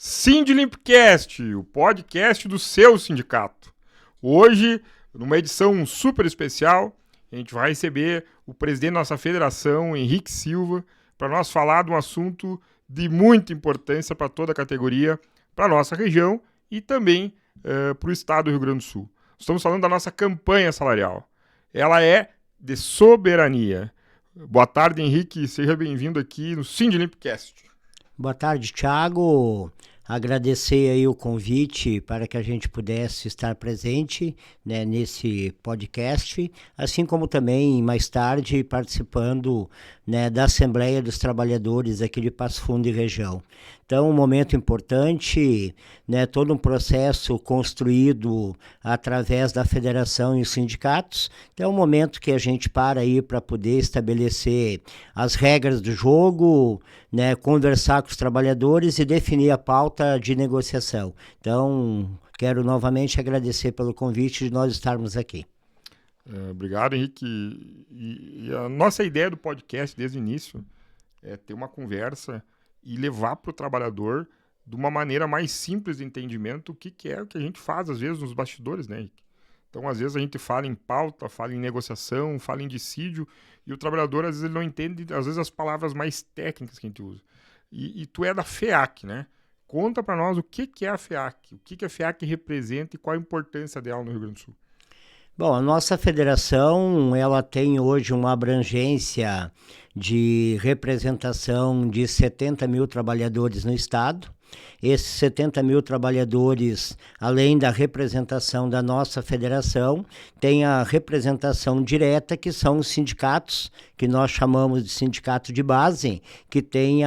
Sindlimpcast, o podcast do seu sindicato. Hoje, numa edição super especial, a gente vai receber o presidente da nossa federação, Henrique Silva, para nós falar de um assunto de muita importância para toda a categoria, para a nossa região e também para o estado do Rio Grande do Sul. Estamos falando da nossa campanha salarial. Ela é de soberania. Boa tarde, Henrique. Seja bem-vindo aqui no Sindlimpcast. Boa tarde, Thiago. Agradecer aí o convite para que a gente pudesse estar presente, né, nesse podcast, assim como também mais tarde participando, né, da Assembleia dos Trabalhadores aqui de Passo Fundo e região. Então, um momento importante, né, todo um processo construído através da federação e os sindicatos. Então, é um momento que a gente para aí para poder estabelecer as regras do jogo, né, conversar com os trabalhadores e definir a pauta de negociação. Então, quero novamente agradecer pelo convite de nós estarmos aqui. Obrigado, Henrique. E a nossa ideia do podcast desde o início é ter uma conversa e levar para o trabalhador de uma maneira mais simples de entendimento o que é o que a gente faz, às vezes, nos bastidores, né, Henrique? Então, às vezes, a gente fala em pauta, fala em negociação, fala em dissídio, e o trabalhador, às vezes, ele não entende, às vezes, as palavras mais técnicas que a gente usa. E tu é da FEAC, né? Conta para nós o que é a FEAC, o que a FEAC representa e qual a importância dela no Rio Grande do Sul. Bom, a nossa federação, ela tem hoje uma abrangência de representação de 70 mil trabalhadores no estado. Esses 70 mil trabalhadores, além da representação da nossa federação, tem a representação direta, que são os sindicatos, que nós chamamos de sindicato de base, que tem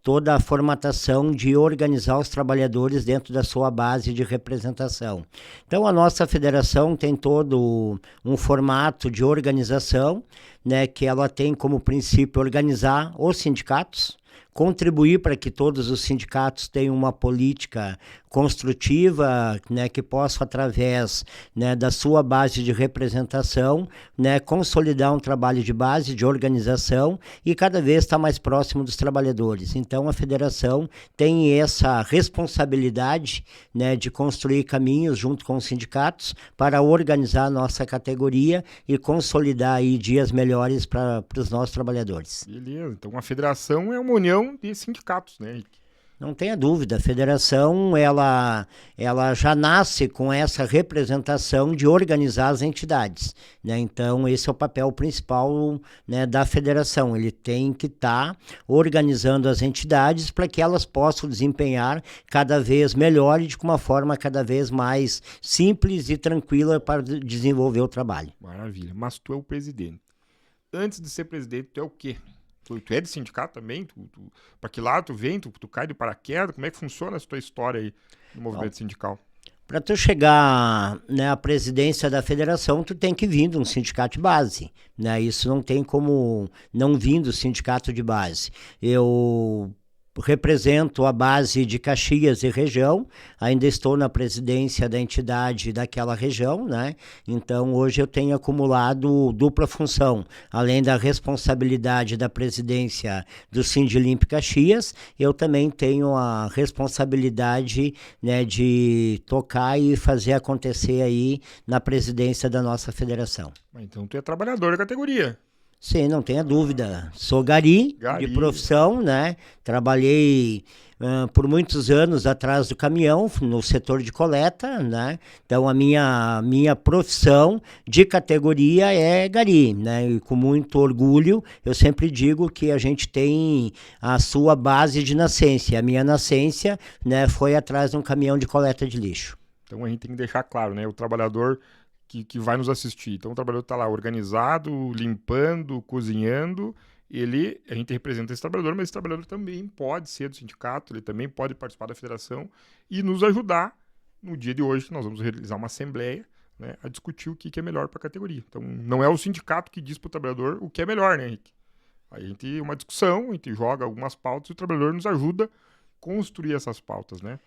toda a formatação de organizar os trabalhadores dentro da sua base de representação. Então, a nossa federação tem todo um formato de organização, né, que ela tem como princípio organizar os sindicatos, contribuir para que todos os sindicatos tenham uma política construtiva, né, que possa, através, né, da sua base de representação, né, consolidar um trabalho de base, de organização e cada vez estar mais próximo dos trabalhadores. Então, a federação tem essa responsabilidade, né, de construir caminhos junto com os sindicatos para organizar a nossa categoria e consolidar aí dias melhores para os nossos trabalhadores. Beleza, então a federação é uma união de sindicatos, né, Henrique? Não tenha dúvida, a federação ela já nasce com essa representação de organizar as entidades, né? Então, esse é o papel principal, né, da federação. Ele tem que estar organizando as entidades para que elas possam desempenhar cada vez melhor e de uma forma cada vez mais simples e tranquila para desenvolver o trabalho. Maravilha, mas tu é o presidente. Antes de ser presidente, tu é o quê? Tu é de sindicato também? Para que lado tu vem? Tu cai de paraquedas? Como é que funciona essa tua história aí no movimento sindical? Para tu chegar, né, à presidência da federação, tu tem que vir de um sindicato de base, né? Isso não tem como não vir do sindicato de base. Eu represento a base de Caxias e região, ainda estou na presidência da entidade daquela região, né? Então, hoje eu tenho acumulado dupla função, além da responsabilidade da presidência do Sindlimp Caxias, eu também tenho a responsabilidade, né, de tocar e fazer acontecer aí na presidência da nossa federação. Então, tu é trabalhador da categoria. Sim, não tenha dúvida. Sou gari de profissão, né? Trabalhei por muitos anos atrás do caminhão, no setor de coleta, né? Então, a minha profissão de categoria é gari, né? E com muito orgulho, eu sempre digo que a gente tem a sua base de nascência. A minha nascência, né, foi atrás de um caminhão de coleta de lixo. Então, a gente tem que deixar claro, né? O trabalhador que vai nos assistir. Então, o trabalhador está lá organizado, limpando, cozinhando. A gente representa esse trabalhador, mas esse trabalhador também pode ser do sindicato, ele também pode participar da federação e nos ajudar no dia de hoje, que nós vamos realizar uma assembleia, né, a discutir o que é melhor para a categoria. Então, não é o sindicato que diz para o trabalhador o que é melhor, né, Henrique? Aí a gente uma discussão, a gente joga algumas pautas e o trabalhador nos ajuda construir essas pautas, né?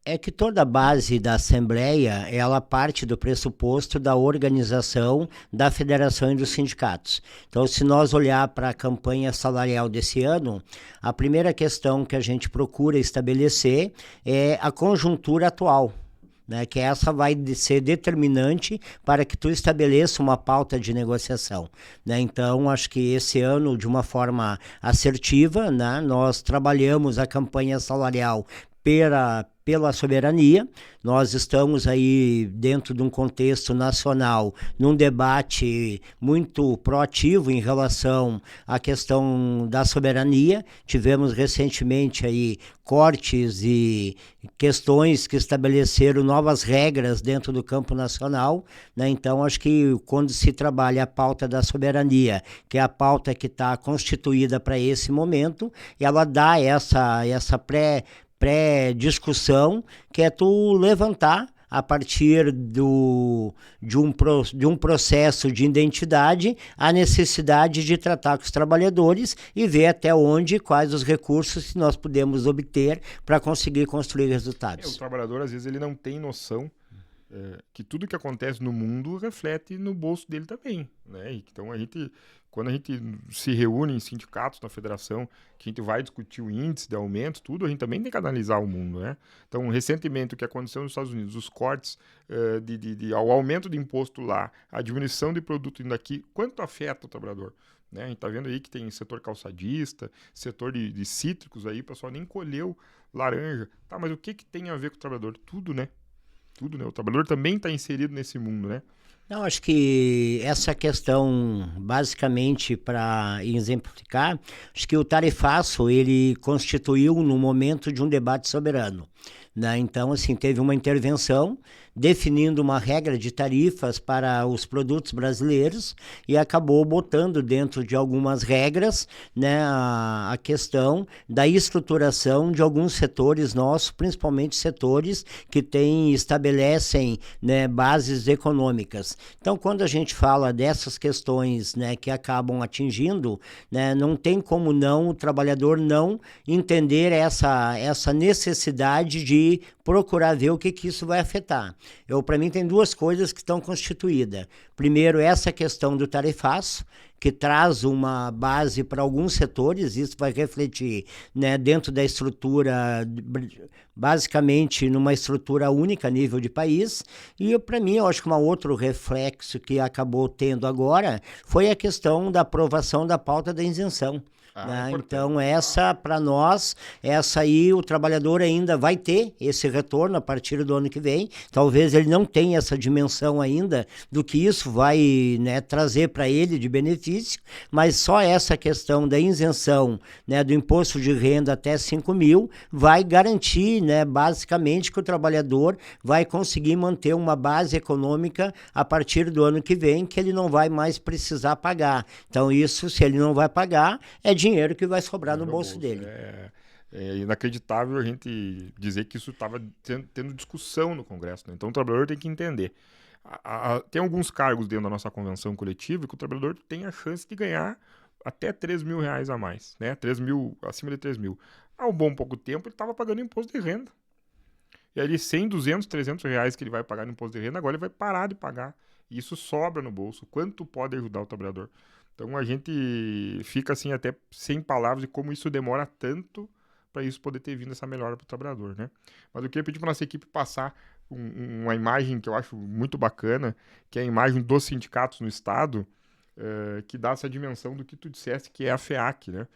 É que toda a base da Assembleia, ela parte do pressuposto da organização da federação e dos sindicatos. Então, se nós olhar para a campanha salarial desse ano, a primeira questão que a gente procura estabelecer é a conjuntura atual. Né, que essa vai ser determinante para que tu estabeleça uma pauta de negociação. Né? Então, acho que esse ano, de uma forma assertiva, né, nós trabalhamos a campanha salarial pela soberania. Nós estamos aí dentro de um contexto nacional, num debate muito proativo em relação à questão da soberania. Tivemos recentemente aí cortes e questões que estabeleceram novas regras dentro do campo nacional, né? Então, acho que quando se trabalha a pauta da soberania, que é a pauta que está constituída para esse momento, ela dá essa pré-discussão, que é tu levantar a partir de um processo de identidade a necessidade de tratar com os trabalhadores e ver até onde, quais os recursos que nós podemos obter para conseguir construir resultados. O trabalhador, às vezes, ele não tem noção que tudo que acontece no mundo reflete no bolso dele também, né? Então, quando a gente se reúne em sindicatos, na federação, que a gente vai discutir o índice de aumento, tudo, a gente também tem que analisar o mundo, né? Então, recentemente, o que aconteceu nos Estados Unidos, os cortes, ao aumento de imposto lá, a diminuição de produto indo aqui, quanto afeta o trabalhador? Né? A gente está vendo aí que tem setor calçadista, setor de cítricos aí, o pessoal nem colheu laranja. Tá, mas o que tem a ver com o trabalhador? Tudo, né? Tudo, né? O trabalhador também está inserido nesse mundo, né? Não, acho que essa questão, basicamente, para exemplificar, acho que o tarifaço, ele constituiu no momento de um debate soberano. Né? Então, assim, teve uma intervenção definindo uma regra de tarifas para os produtos brasileiros e acabou botando dentro de algumas regras, né, a questão da estruturação de alguns setores nossos, principalmente setores que estabelecem, né, bases econômicas. Então, quando a gente fala dessas questões, né, que acabam atingindo, né, não tem como o trabalhador não entender essa necessidade de procurar ver o que isso vai afetar. Para mim, tem duas coisas que estão constituídas. Primeiro, essa questão do tarifaço, que traz uma base para alguns setores, isso vai refletir, né, dentro da estrutura, basicamente numa estrutura única a nível de país. E, para mim, eu acho que um outro reflexo que acabou tendo agora foi a questão da aprovação da pauta da isenção. Né? Então, para nós, essa aí o trabalhador ainda vai ter esse retorno a partir do ano que vem. Talvez ele não tenha essa dimensão ainda do que isso vai, né, trazer para ele de benefício, mas só essa questão da isenção, né, do imposto de renda até 5 mil vai garantir, né, basicamente, que o trabalhador vai conseguir manter uma base econômica a partir do ano que vem, que ele não vai mais precisar pagar. Então, isso, se ele não vai pagar, é dinheiro que vai sobrar no bolso dele. É inacreditável a gente dizer que isso estava tendo discussão no Congresso, né? Então o trabalhador tem que entender. Tem alguns cargos dentro da nossa convenção coletiva que o trabalhador tem a chance de ganhar até 3 mil reais a mais, né? 3 mil, acima de 3 mil. Há um bom pouco tempo ele estava pagando imposto de renda. E aí 100, 200, 300 reais que ele vai pagar no imposto de renda, agora ele vai parar de pagar. E isso sobra no bolso. Quanto pode ajudar o trabalhador? Então a gente fica assim até sem palavras de como isso demora tanto para isso poder ter vindo essa melhora para o trabalhador, né? Mas eu queria pedir para nossa equipe passar uma imagem que eu acho muito bacana, que é a imagem dos sindicatos no estado, que dá essa dimensão do que tu disseste, que é a FEAC, né?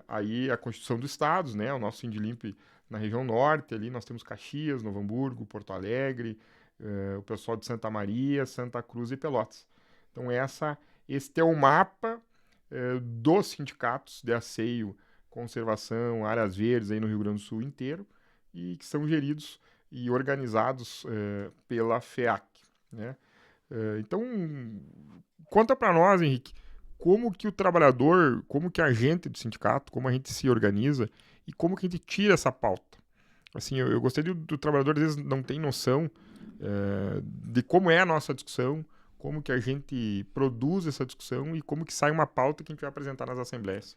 Aí a Constituição dos Estados, né? O nosso Sindilimp na região norte, ali nós temos Caxias, Novo Hamburgo, Porto Alegre, o pessoal de Santa Maria, Santa Cruz e Pelotas. Então este é o mapa dos sindicatos de asseio, conservação, áreas verdes aí no Rio Grande do Sul inteiro, e que são geridos e organizados pela FEAC, né? Então, conta para nós, Henrique, como que o trabalhador, como que a gente do sindicato, como a gente se organiza e como que a gente tira essa pauta. Assim, eu gostaria do trabalhador, às vezes, não tem noção de como é a nossa discussão, como que a gente produz essa discussão e como que sai uma pauta que a gente vai apresentar nas assembleias.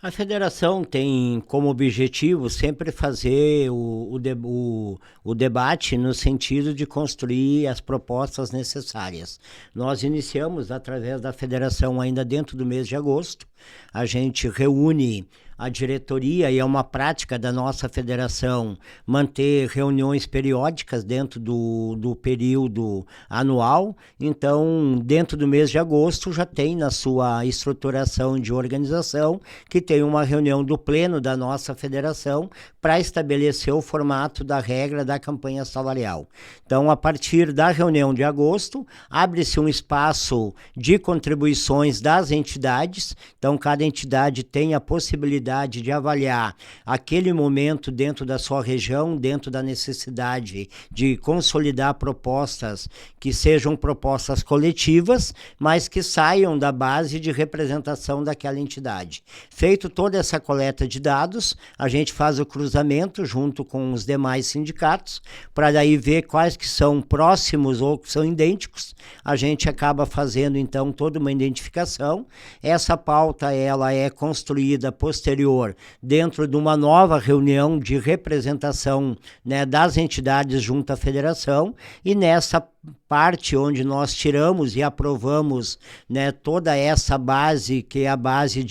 A federação tem como objetivo sempre fazer o debate no sentido de construir as propostas necessárias. Nós iniciamos através da federação ainda dentro do mês de agosto. A gente reúne a diretoria, e é uma prática da nossa federação manter reuniões periódicas dentro do período anual. Então, dentro do mês de agosto, já tem na sua estruturação de organização que tem uma reunião do pleno da nossa federação para estabelecer o formato da regra da campanha salarial. Então, a partir da reunião de agosto, abre-se um espaço de contribuições das entidades. Então, cada entidade tem a possibilidade de avaliar aquele momento dentro da sua região, dentro da necessidade de consolidar propostas que sejam propostas coletivas, mas que saiam da base de representação daquela entidade. Feito toda essa coleta de dados, a gente faz o cruzamento junto com os demais sindicatos, para daí ver quais que são próximos ou que são idênticos. A gente acaba fazendo, então, toda uma identificação. Essa pauta ela é construída posterior dentro de uma nova reunião de representação, né, das entidades junto à federação, e nessa parte onde nós tiramos e aprovamos, né, toda essa base, que é a base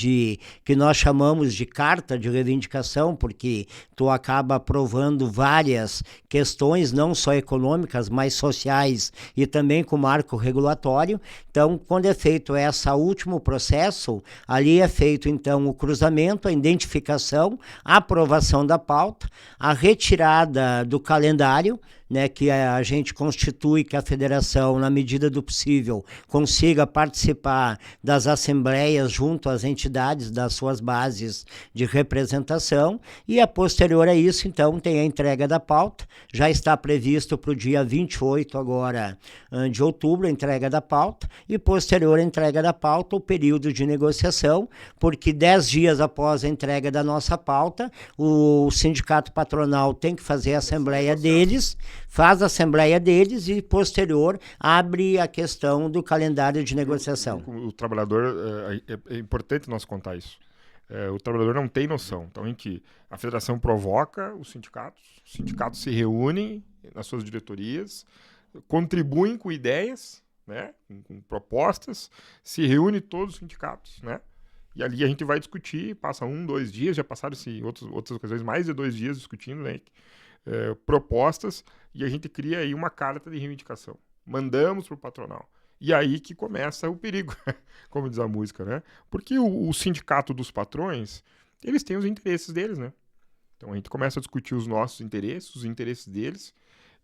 que nós chamamos de carta de reivindicação, porque tu acaba aprovando várias questões, não só econômicas, mas sociais e também com marco regulatório. Então, quando é feito esse último processo, ali é feito então o cruzamento, a identificação, a aprovação da pauta, a retirada do calendário, né, que a gente constitui que a federação, na medida do possível, consiga participar das assembleias junto às entidades das suas bases de representação, e a posterior a isso, então, tem a entrega da pauta. Já está previsto para o dia 28 agora de outubro a entrega da pauta, e posterior à entrega da pauta o período de negociação, porque 10 dias após a entrega da nossa pauta, o sindicato patronal tem que fazer a assembleia deles, faz a assembleia deles e, posterior, abre a questão do calendário de negociação. O trabalhador, é importante nós contar isso. O trabalhador não tem noção. Então, a federação provoca os sindicatos se reúnem nas suas diretorias, contribuem com ideias, né, com propostas, se reúne todos os sindicatos, né? E ali a gente vai discutir, passa 2 dias, já passaram-se outras ocasiões, mais de 2 dias discutindo, né, propostas, e a gente cria aí uma carta de reivindicação. Mandamos para o patronal. E aí que começa o perigo, como diz a música, né? Porque o sindicato dos patrões, eles têm os interesses deles, né? Então a gente começa a discutir os nossos interesses, os interesses deles,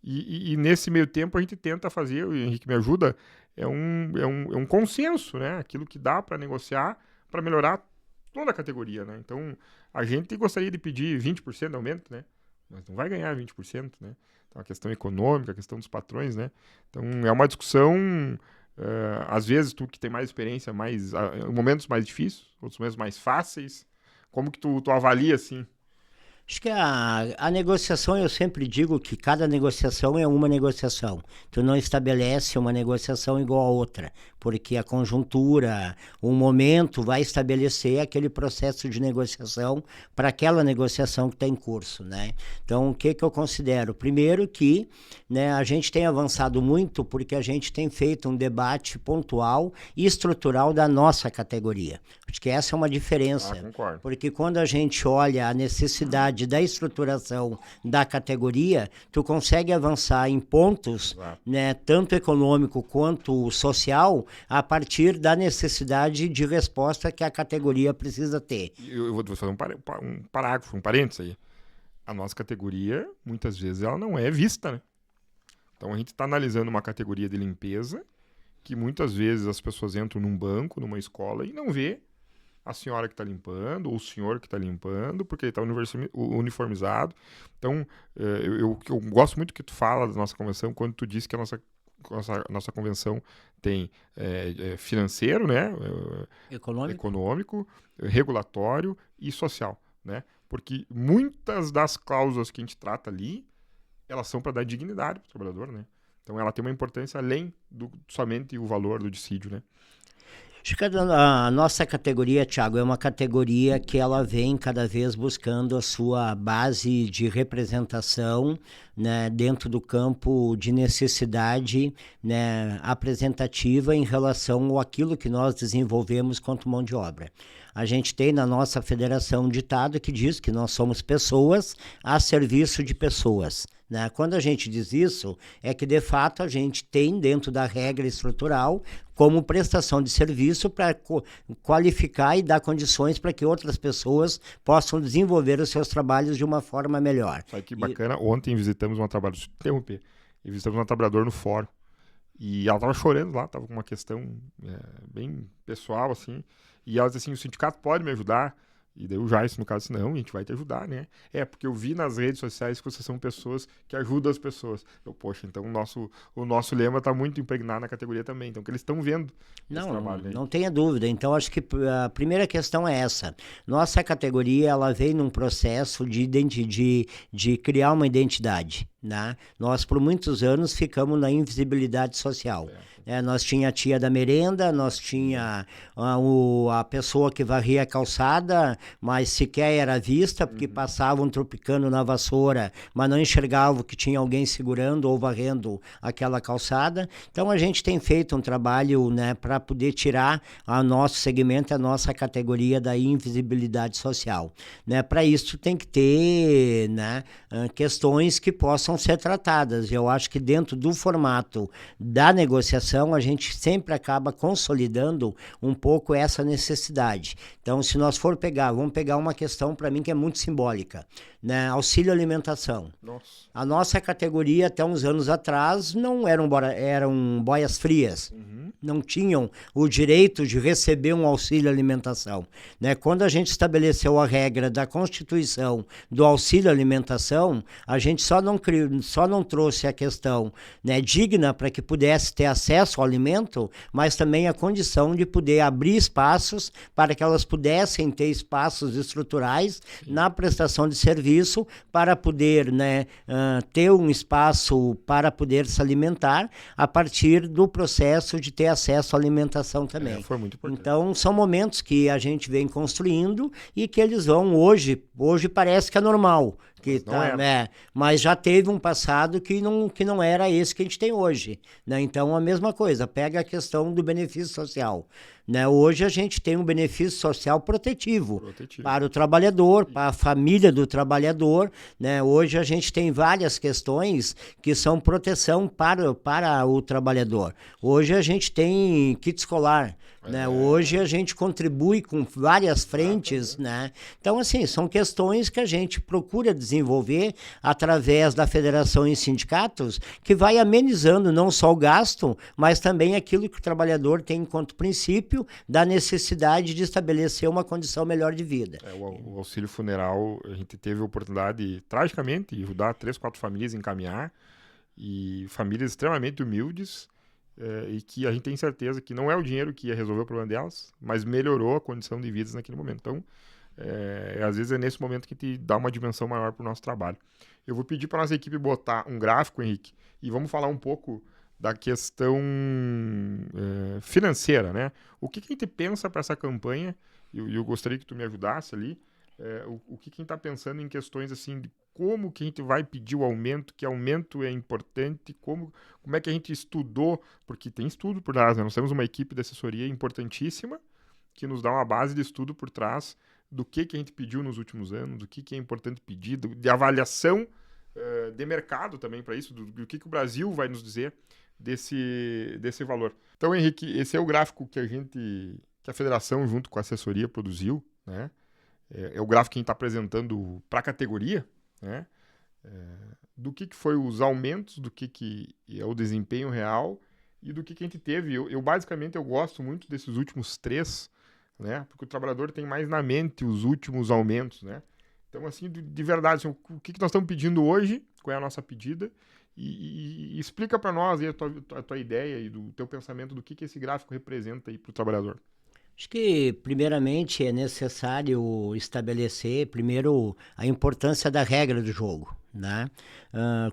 e nesse meio tempo a gente tenta fazer, o Henrique me ajuda, é um consenso, né? Aquilo que dá para negociar, para melhorar toda a categoria, né? Então a gente gostaria de pedir 20% de aumento, né? Mas não vai ganhar 20%, né? Então, a questão econômica, a questão dos patrões, né? Então, é uma discussão, às vezes, tu que tem mais experiência, momentos mais difíceis, outros momentos mais fáceis. Como que tu avalia, assim? Acho que a negociação, eu sempre digo que cada negociação é uma negociação. Tu não estabelece uma negociação igual a outra, porque a conjuntura, o momento vai estabelecer aquele processo de negociação para aquela negociação que está em curso, né? Então, o que eu considero? Primeiro que, né, a gente tem avançado muito porque a gente tem feito um debate pontual e estrutural da nossa categoria. Acho que essa é uma diferença. Concordo. Porque quando a gente olha a necessidade da estruturação da categoria, tu consegue avançar em pontos, né, tanto econômico quanto social, a partir da necessidade de resposta que a categoria precisa ter. Eu vou fazer um parágrafo, um parênteses aí. A nossa categoria, muitas vezes, ela não é vista, né? Então a gente está analisando uma categoria de limpeza, que muitas vezes as pessoas entram num banco, numa escola, e não vê a senhora que está limpando, ou o senhor que está limpando, porque ele está uniformizado. Então, eu gosto muito que tu fala da nossa convenção, quando tu disse que a nossa convenção tem financeiro, né? Econômico, regulatório e social, né? Porque muitas das cláusulas que a gente trata ali, elas são para dar dignidade para o trabalhador, né? Então, ela tem uma importância além do somente o valor do dissídio, né? Acho que a nossa categoria, Thiago, é uma categoria que ela vem cada vez buscando a sua base de representação, né, dentro do campo de necessidade, né, apresentativa em relação àquilo que nós desenvolvemos quanto mão de obra. A gente tem na nossa federação um ditado que diz que nós somos pessoas a serviço de pessoas. Né? Quando a gente diz isso, é que de fato a gente tem dentro da regra estrutural como prestação de serviço para qualificar e dar condições para que outras pessoas possam desenvolver os seus trabalhos de uma forma melhor. Sabe que bacana? Ontem visitamos uma trabalhadora, deixa eu interromper, e visitamos uma trabalhadora no fórum. E ela estava chorando lá, estava com uma questão bem pessoal, assim. E ela disse assim, o sindicato pode me ajudar? E daí o Jairson, no caso, disse, não, a gente vai te ajudar, né? Porque eu vi nas redes sociais que vocês são pessoas que ajudam as pessoas. Poxa, então o nosso lema está muito impregnado na categoria também. Então, que eles estão vendo esse trabalho aí. Não tenha dúvida. Então, acho que a primeira questão é essa. Nossa categoria, ela vem num processo de criar uma identidade, né? Nós, por muitos anos, ficamos na invisibilidade social. Nós tinha a tia da merenda, nós tinha a pessoa que varria a calçada, mas sequer era vista, porque passavam tropicando na vassoura, mas não enxergavam que tinha alguém segurando ou varrendo aquela calçada. Então a gente tem feito um trabalho, né, para poder tirar o nosso segmento, a nossa categoria da invisibilidade social. Né? Para isso tem que ter, né, questões que possam ser tratadas. Eu acho que dentro do formato da negociação, a gente sempre acaba consolidando um pouco essa necessidade. Então, se nós vamos pegar uma questão para mim que é muito simbólica, né? Auxílio alimentação. Nossa. A nossa categoria, até uns anos atrás, não eram boias frias. Não tinham o direito de receber um auxílio alimentação. Né? Quando a gente estabeleceu a regra da Constituição do auxílio alimentação, a gente só não trouxe a questão, né, digna para que pudesse ter acesso ao alimento, mas também a condição de poder abrir espaços para que elas pudessem ter espaços estruturais na prestação de serviço para poder, né, ter um espaço para poder se alimentar a partir do processo de ter acesso à alimentação também. Foi muito importante. Então, são momentos que a gente vem construindo e que eles vão hoje parece que é normal. Mas já teve um passado que não era esse que a gente tem hoje. Né? Então, a mesma coisa, pega a questão do benefício social. Né? Hoje a gente tem um benefício social protetivo para o trabalhador, para a família do trabalhador. Né? Hoje a gente tem várias questões que são proteção para o trabalhador. Hoje a gente tem kit escolar. Né? Hoje a gente contribui com várias frentes. Né? Então, assim, são questões que a gente procura desenvolver através da federação e sindicatos, que vai amenizando não só o gasto, mas também aquilo que o trabalhador tem enquanto princípio da necessidade de estabelecer uma condição melhor de vida. O auxílio funeral, a gente teve a oportunidade, tragicamente, de ajudar 3, 4 famílias a encaminhar, e famílias extremamente humildes, e que a gente tem certeza que não é o dinheiro que ia resolver o problema delas, mas melhorou a condição de vidas naquele momento. Então, às vezes é nesse momento que a gente dá uma dimensão maior para o nosso trabalho. Eu vou pedir para a nossa equipe botar um gráfico, Henrique, e vamos falar um pouco da questão financeira, né? O que a gente pensa para essa campanha, e eu gostaria que tu me ajudasse ali, o que a gente está pensando em questões assim de como que a gente vai pedir o aumento, que aumento é importante, como é que a gente estudou, porque tem estudo por trás, né? Nós temos uma equipe de assessoria importantíssima que nos dá uma base de estudo por trás do que a gente pediu nos últimos anos, do que é importante pedir, de avaliação de mercado também para isso, do que o Brasil vai nos dizer desse valor. Então, Henrique, esse é o gráfico que a federação junto com a assessoria produziu, né? É o gráfico que a gente está apresentando para a categoria, né? Do que foi os aumentos, do que é o desempenho real e do que a gente teve. Eu basicamente gosto muito desses últimos 3, né? Porque o trabalhador tem mais na mente os últimos aumentos, né? Então, assim, de verdade, assim, o que nós estamos pedindo hoje, qual é a nossa pedida, e explica para nós aí a tua ideia e do teu pensamento do que esse gráfico representa aí para o trabalhador. Acho que, primeiramente, é necessário estabelecer, primeiro, a importância da regra do jogo. Né?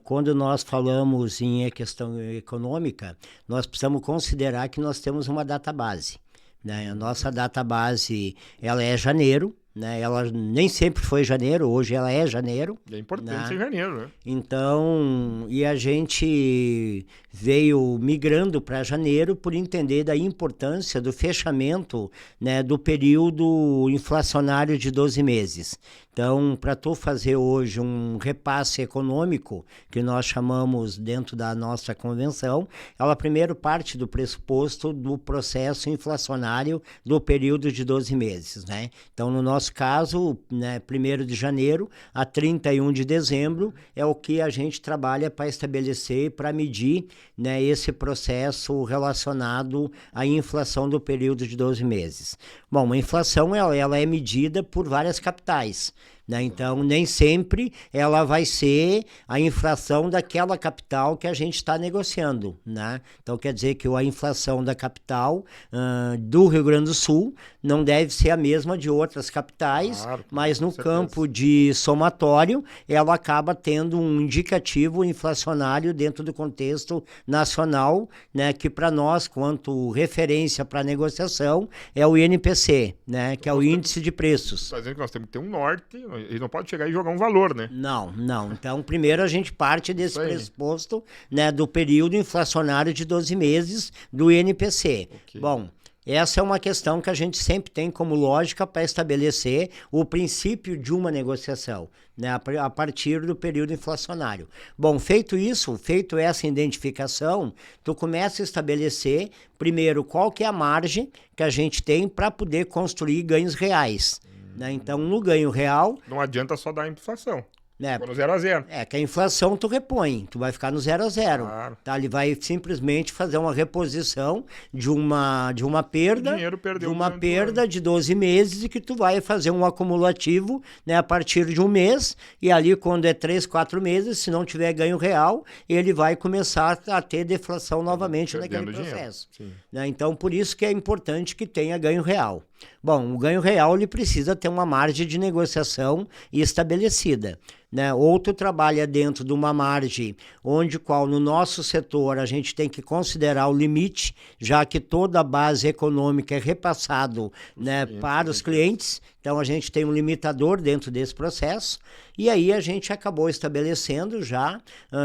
Quando nós falamos em questão econômica, nós precisamos considerar que nós temos uma database. né? A nossa database, ela é janeiro, né? Ela nem sempre foi janeiro, hoje ela é janeiro. É importante né? ser janeiro, né? Então, e a gente veio migrando para janeiro por entender da importância do fechamento, né, do período inflacionário de 12 meses. Então, para tu fazer hoje um repasse econômico, que nós chamamos dentro da nossa convenção, ela primeiro parte do pressuposto do processo inflacionário do período de 12 meses. Né? Então, no nosso caso, né, 1º de janeiro a 31 de dezembro é o que a gente trabalha para estabelecer, para medir, né, esse processo relacionado à inflação do período de 12 meses. Bom, a inflação ela é medida por várias capitais. Né? Então, nem sempre ela vai ser a inflação daquela capital que a gente está negociando. Né? Então, quer dizer que a inflação da capital do Rio Grande do Sul não deve ser a mesma de outras capitais, Claro, mas no certeza. campo de somatório, ela acaba tendo um indicativo inflacionário dentro do contexto nacional, né? Que para nós, quanto referência para negociação, é o INPC, né? Que é o Índice de Preços. Está dizendo que nós temos que ter um norte, ele não pode chegar e jogar um valor, né? Não. Então, primeiro a gente parte desse pressuposto, né, do período inflacionário de 12 meses do INPC. Okay. Bom, essa é uma questão que a gente sempre tem como lógica para estabelecer o princípio de uma negociação, né, a partir do período inflacionário. Bom, feito essa identificação, tu começa a estabelecer, primeiro, qual que é a margem que a gente tem para poder construir ganhos reais. Né? Então, no ganho real... Não adianta só dar a inflação. Né? Ficou no 0 a 0. Que a inflação tu repõe, tu vai ficar no 0 a 0. Claro. Tá? Ele vai simplesmente fazer uma reposição de uma perda, O dinheiro perdeu de uma perda de 12 meses e que tu vai fazer um acumulativo, né, a partir de um mês, e ali quando é 3, 4 meses, se não tiver ganho real, ele vai começar a ter deflação novamente naquele processo. Né? Então, por isso que é importante que tenha ganho real. Bom, o ganho real ele precisa ter uma margem de negociação estabelecida. Né? Ou tu trabalha dentro de uma margem onde qual no nosso setor a gente tem que considerar o limite, já que toda a base econômica é repassado, né, para os clientes. Então a gente tem um limitador dentro desse processo. E aí a gente acabou estabelecendo já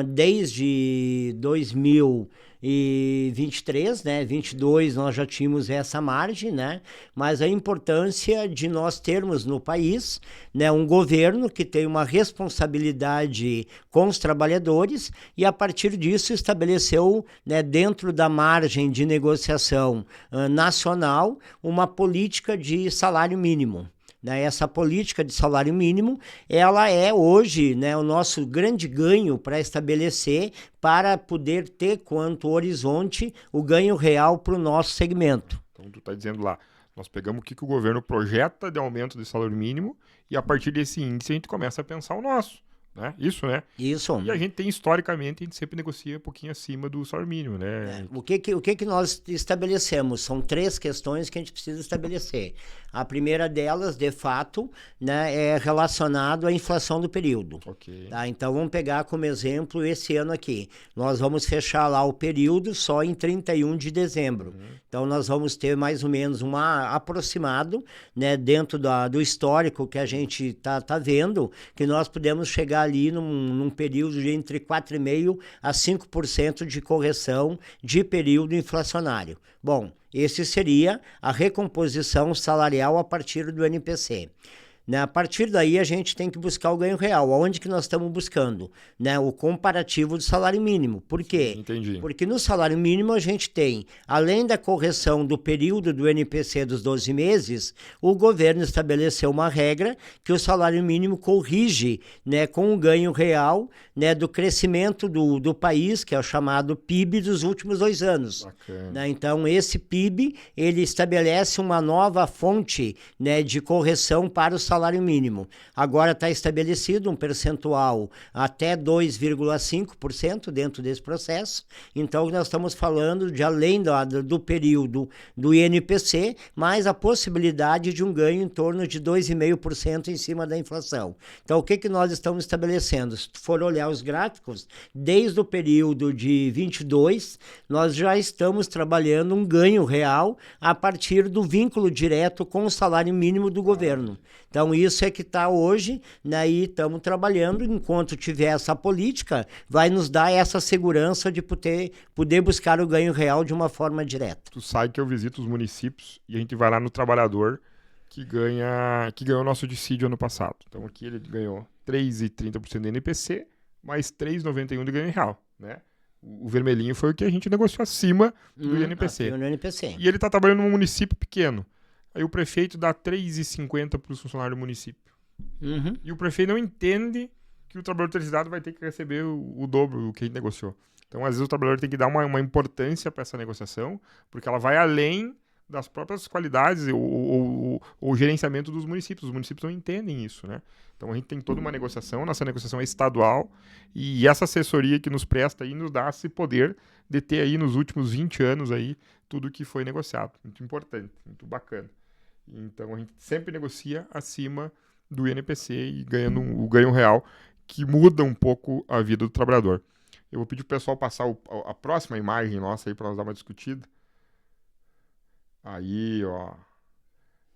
desde 2023, né, 22 nós já tínhamos essa margem, né, mas a importância de nós termos no país, né, um governo que tem uma responsabilidade com os trabalhadores e a partir disso estabeleceu, né, dentro da margem de negociação nacional uma política de salário mínimo. Né? Essa política de salário mínimo, ela é hoje, né, o nosso grande ganho para estabelecer, para poder ter quanto horizonte o ganho real para o nosso segmento. Então tu está dizendo lá, nós pegamos o que o governo projeta de aumento de salário mínimo e a partir desse índice a gente começa a pensar o nosso. Né? Isso, né? Isso. E a gente tem, historicamente, a gente sempre negocia um pouquinho acima do salário mínimo, né? O que nós estabelecemos? São 3 questões que a gente precisa estabelecer. A primeira delas, de fato, né, é relacionado à inflação do período. Okay. Tá? Então, vamos pegar como exemplo esse ano aqui. Nós vamos fechar lá o período só em 31 de dezembro. Então, nós vamos ter mais ou menos um aproximado, né, dentro do histórico que a gente tá vendo, que nós podemos chegar ali num período de entre 4,5% a 5% de correção de período inflacionário. Bom, esse seria a recomposição salarial a partir do NPC. Né? A partir daí a gente tem que buscar o ganho real. Aonde que nós estamos buscando? Né? O comparativo do salário mínimo. Por quê? Entendi. Porque no salário mínimo a gente tem, além da correção do período do NPC dos 12 meses, o governo estabeleceu uma regra que o salário mínimo corrige, né, com o ganho real, né, do crescimento do país, que é o chamado PIB dos últimos 2 anos. Bacana. Né? Então esse PIB ele estabelece uma nova fonte, né, de correção para o salário salário mínimo. Agora está estabelecido um percentual até 2,5% dentro desse processo. Então, nós estamos falando de além do período do INPC, mais a possibilidade de um ganho em torno de 2,5% em cima da inflação. Então, o que nós estamos estabelecendo? Se tu for olhar os gráficos, desde o período de 22, nós já estamos trabalhando um ganho real a partir do vínculo direto com o salário mínimo do governo. Então, isso é que está hoje, né, e estamos trabalhando. Enquanto tiver essa política, vai nos dar essa segurança de poder buscar o ganho real de uma forma direta. Tu sabe que eu visito os municípios e a gente vai lá no trabalhador que ganhou o nosso dissídio ano passado. Então, aqui ele ganhou 3,30% do NPC, mais 3,91% de ganho real, né? O vermelhinho foi o que a gente negociou acima do INPC. No NPC. E ele está trabalhando num município pequeno. Aí o prefeito dá 3,50 para os funcionários do município. E o prefeito não entende que o trabalhador terceirizado vai ter que receber o dobro do que a gente negociou. Então, às vezes, o trabalhador tem que dar uma importância para essa negociação, porque ela vai além das próprias qualidades ou gerenciamento dos municípios. Os municípios não entendem isso, né? Então, a gente tem toda uma negociação, nossa negociação é estadual, e essa assessoria que nos presta aí nos dá esse poder de ter aí nos últimos 20 anos aí tudo que foi negociado. Muito importante, muito bacana. Então, a gente sempre negocia acima do INPC e ganhando o ganho real, que muda um pouco a vida do trabalhador. Eu vou pedir pro pessoal passar a próxima imagem nossa aí para nós dar uma discutida. Aí, ó.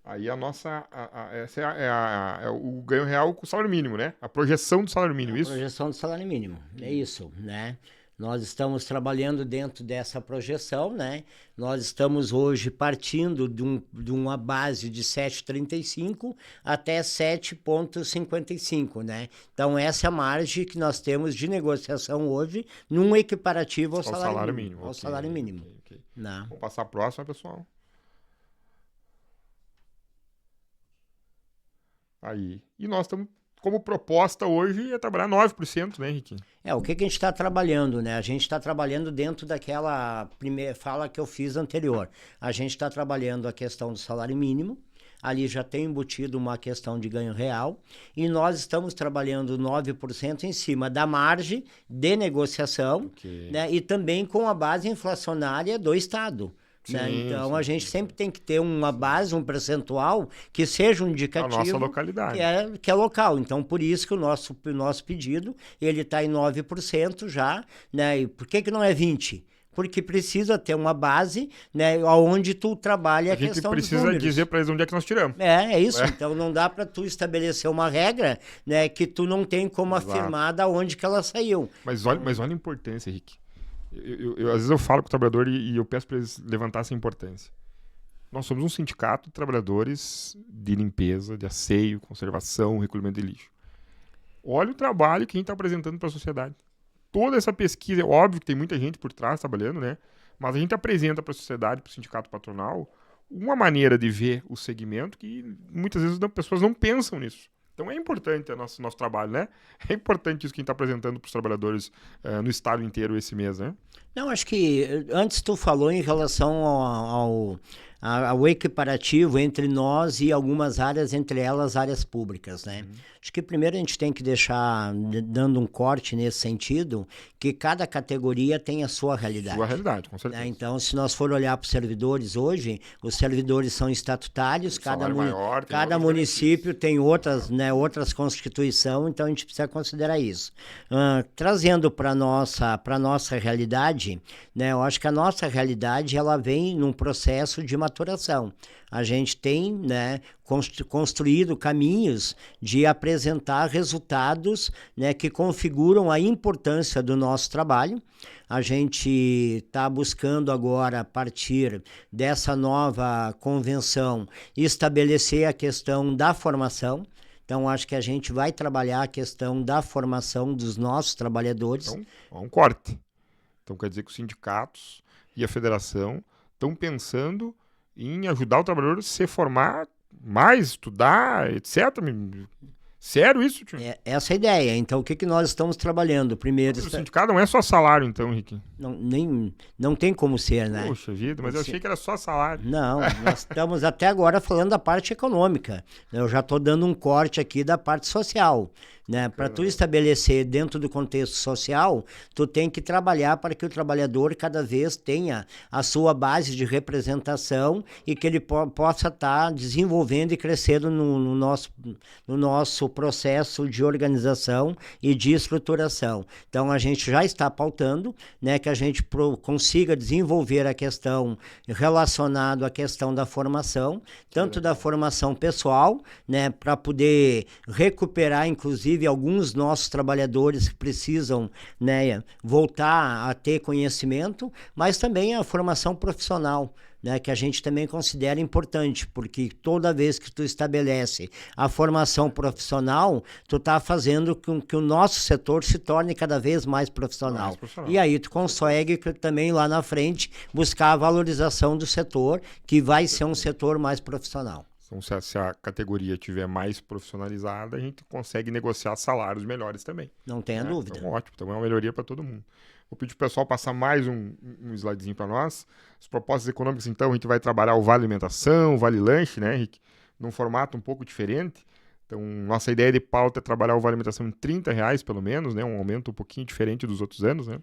Aí a nossa. Essa é o ganho real com o salário mínimo, né? A projeção do salário mínimo, isso? A projeção do salário mínimo, é isso, né? Nós estamos trabalhando dentro dessa projeção, né? Nós estamos hoje partindo de uma base de 7,35 até 7,55, né? Então, essa é a margem que nós temos de negociação hoje num equiparativo ao salário mínimo. Ao salário mínimo. Okay. Não. Vamos passar a próxima, pessoal. Aí. E nós estamos, como proposta hoje, é trabalhar 9%, né, Henrique? O que a gente está trabalhando, né? A gente está trabalhando dentro daquela primeira fala que eu fiz anterior. A gente está trabalhando a questão do salário mínimo, ali já tem embutido uma questão de ganho real, e nós estamos trabalhando 9% em cima da margem de negociação, né? E também com a base inflacionária do Estado. Sim, né? Então, sim, a gente sempre tem que ter uma base, um percentual que seja um indicativo. A nossa localidade. Que é local. Então, por isso que o nosso pedido, ele está em 9% já, né? E por que não é 20%? Porque precisa ter uma base, né, onde tu trabalha a questão dos números. A gente precisa dizer para eles onde é que nós tiramos. É isso. Então, não dá para tu estabelecer uma regra, né, que tu não tem como afirmar da onde que ela saiu. Mas olha a importância, Henrique. Às vezes eu falo com o trabalhador e eu peço para eles levantar essa importância. Nós somos um sindicato de trabalhadores de limpeza, de asseio, conservação, recolhimento de lixo. Olha o trabalho que a gente está apresentando para a sociedade. Toda essa pesquisa, é óbvio que tem muita gente por trás trabalhando, né? Mas a gente apresenta para a sociedade, para o sindicato patronal, uma maneira de ver o segmento que muitas vezes as pessoas não pensam nisso. Então é importante o nosso trabalho, né? É importante isso que a gente está apresentando para os trabalhadores no estado inteiro esse mês, né? Não, acho que antes tu falou em relação ao equiparativo entre nós e algumas áreas, entre elas áreas públicas, né? Acho que primeiro a gente tem que deixar, dando um corte nesse sentido, que cada categoria tem a sua realidade. Sua realidade, com certeza. Então, se nós for olhar para os servidores hoje, os servidores são estatutários, cada município tem outras constituições, então a gente precisa considerar isso. Trazendo para a nossa realidade, né, eu acho que a nossa realidade ela vem num processo de maturação. A gente tem, né, construído caminhos de apresentar resultados, né, que configuram a importância do nosso trabalho. A gente está buscando agora, a partir dessa nova convenção, estabelecer a questão da formação. Então, acho que a gente vai trabalhar a questão da formação dos nossos trabalhadores. Então, há um corte. Então, quer dizer que os sindicatos e a federação estão pensando em ajudar o trabalhador a se formar mais, estudar, etc. Sério isso, tio? Essa é a ideia. Então, o que nós estamos trabalhando? Primeiro, O sindicato não é só salário, então, Henrique? não tem como ser, né? Poxa vida, mas eu achei que era só salário. Não, nós estamos até agora falando da parte econômica. Eu já estou dando um corte aqui da parte social. Né? Para tu estabelecer dentro do contexto social, tu tem que trabalhar para que o trabalhador cada vez tenha a sua base de representação e que ele possa estar desenvolvendo e crescendo no nosso processo de organização e de estruturação. Então, a gente já está pautando, né, que a gente consiga desenvolver a questão relacionada à questão da formação, tanto da formação pessoal, né, para poder recuperar, inclusive, alguns nossos trabalhadores que precisam, né, voltar a ter conhecimento, mas também a formação profissional, né, que a gente também considera importante, porque toda vez que tu estabelece a formação profissional, tu está fazendo com que o nosso setor se torne cada vez mais profissional. E aí tu consegue também lá na frente buscar a valorização do setor, que vai ser um setor mais profissional. Então, se a categoria tiver mais profissionalizada, a gente consegue negociar salários melhores também. Não tenha dúvida. Então, ótimo. Então, é uma melhoria para todo mundo. Vou pedir para o pessoal passar mais um slidezinho para nós. As propostas econômicas, então, a gente vai trabalhar o Vale Alimentação, o Vale Lanche, né, Henrique? Num formato um pouco diferente. Então, nossa ideia de pauta é trabalhar o Vale Alimentação em R$30, pelo menos, né? Um aumento um pouquinho diferente dos outros anos, né?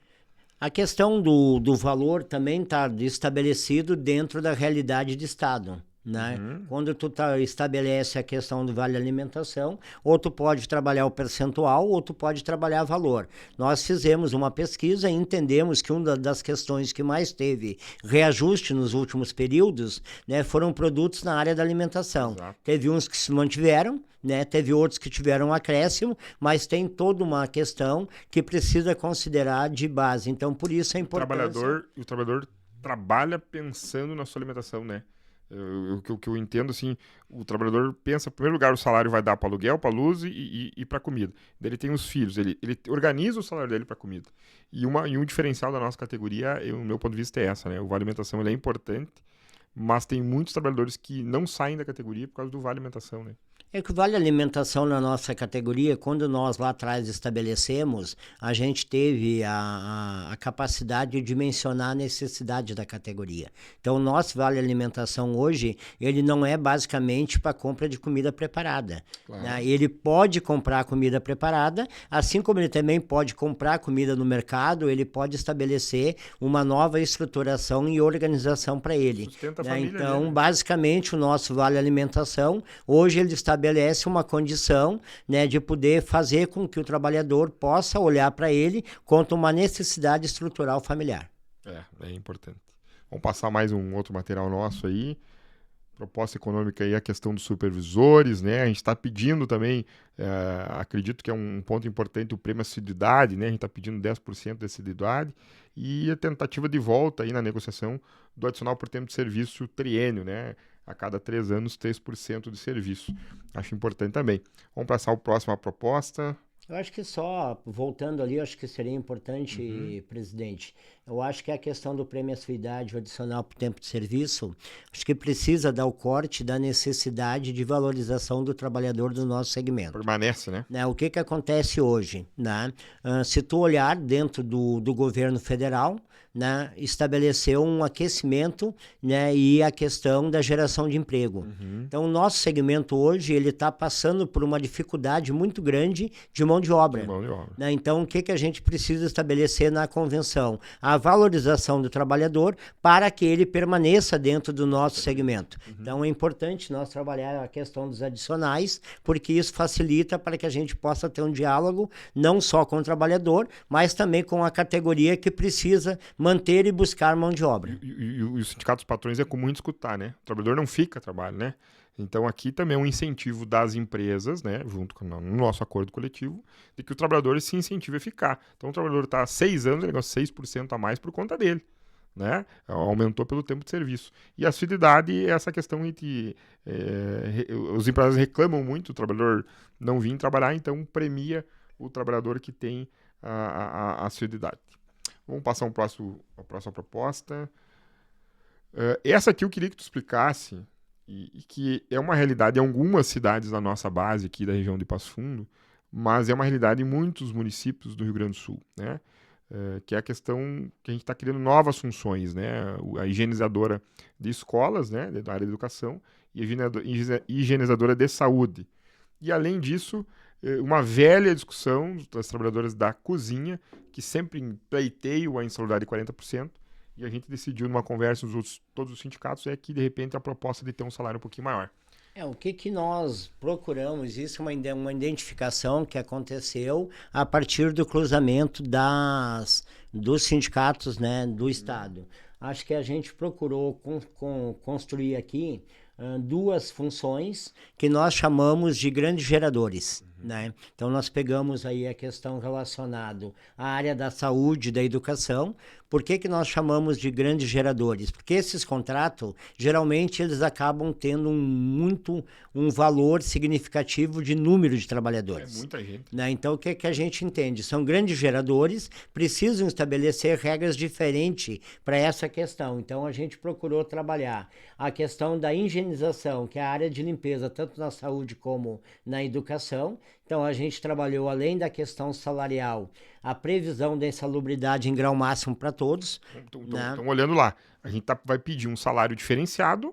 A questão do valor também está estabelecido dentro da realidade de Estado. Né? Quando tu estabelece a questão do vale alimentação, ou tu pode trabalhar o percentual, ou tu pode trabalhar valor. Nós fizemos uma pesquisa e entendemos que uma das questões que mais teve reajuste nos últimos períodos, né, foram produtos na área da alimentação. Exato. Teve uns que se mantiveram, né, teve outros que tiveram acréscimo, mas tem toda uma questão que precisa considerar de base. Então, por isso a importância... O trabalhador trabalha pensando na sua alimentação, né? O que eu entendo, assim, o trabalhador pensa, em primeiro lugar, o salário vai dar para aluguel, para luz e para comida. Daí ele tem os filhos, ele organiza o salário dele para comida. E um diferencial da nossa categoria, o meu ponto de vista é essa, né? O Vale Alimentação ele é importante, mas tem muitos trabalhadores que não saem da categoria por causa do Vale Alimentação, né? É que o Vale Alimentação na nossa categoria, quando nós lá atrás estabelecemos, a gente teve a capacidade de dimensionar a necessidade da categoria. Então, o nosso Vale Alimentação hoje, ele não é basicamente para compra de comida preparada. Claro. Né? Ele pode comprar comida preparada, assim como ele também pode comprar comida no mercado, ele pode estabelecer uma nova estruturação e organização para ele. Sustenta a né? família Então, dele. Basicamente, o nosso Vale Alimentação, hoje ele estabelece uma condição, né, de poder fazer com que o trabalhador possa olhar para ele quanto uma necessidade estrutural familiar. É importante. Vamos passar mais um outro material nosso aí. Proposta econômica aí, a questão dos supervisores, né? A gente está pedindo também, acredito que é um ponto importante, o prêmio assiduidade, né? A gente está pedindo 10% de assiduidade e a tentativa de volta aí na negociação do adicional por tempo de serviço triênio, né? A cada 3 anos, 3% de serviço. Acho importante também. Vamos passar o próximo à proposta. Eu acho que só, voltando ali, eu acho que seria importante, presidente, eu acho que a questão do prêmio assiduidade, o adicional por tempo de serviço, acho que precisa dar o corte da necessidade de valorização do trabalhador do nosso segmento. Permanece, né? O que acontece hoje? Né? Se tu olhar dentro do governo federal, né, estabeleceu um aquecimento, né, e a questão da geração de emprego. Então, o nosso segmento hoje ele está passando por uma dificuldade muito grande de mão de obra. Né? Então, o que a gente precisa estabelecer na convenção? A valorização do trabalhador para que ele permaneça dentro do nosso segmento. Então, é importante nós trabalhar a questão dos adicionais, porque isso facilita para que a gente possa ter um diálogo não só com o trabalhador, mas também com a categoria que precisa manter e buscar mão de obra. E o sindicato dos patrões é comum de escutar, né? O trabalhador não fica a trabalho, né? Então aqui também é um incentivo das empresas, né, junto com o nosso acordo coletivo, de que o trabalhador se incentive a ficar. Então o trabalhador está há 6 anos, ele ganha 6% a mais por conta dele. Né? Aumentou pelo tempo de serviço. E a assiduidade é essa questão em que os empresários reclamam muito, o trabalhador não vir trabalhar, então premia o trabalhador que tem a assiduidade. Vamos passar a próxima proposta. Essa aqui eu queria que tu explicasse, e que é uma realidade em algumas cidades da nossa base aqui da região de Passo Fundo, mas é uma realidade em muitos municípios do Rio Grande do Sul, né? Que é a questão que a gente está criando novas funções, né? A higienizadora de escolas, né? Da área de educação, e a higienizadora de saúde. E, além disso, uma velha discussão das trabalhadoras da cozinha, que sempre pleiteiam a insalubridade de 40%, e a gente decidiu, numa conversa com todos os sindicatos, é que, de repente, a proposta de ter um salário um pouquinho maior. O que nós procuramos, isso é uma identificação que aconteceu a partir do cruzamento dos sindicatos, né, do Estado. Acho que a gente procurou construir aqui duas funções que nós chamamos de grandes geradores. Né? Então, nós pegamos aí a questão relacionada à área da saúde e da educação. Por que nós chamamos de grandes geradores? Porque esses contratos, geralmente, eles acabam tendo um valor significativo de número de trabalhadores. É muita gente. Né? Então, o que a gente entende? São grandes geradores, precisam estabelecer regras diferentes para essa questão. Então, a gente procurou trabalhar a questão da higienização, que é a área de limpeza, tanto na saúde como na educação. Então, a gente trabalhou, além da questão salarial, a previsão da insalubridade em grau máximo para todos. Então, olhando lá, a gente vai pedir um salário diferenciado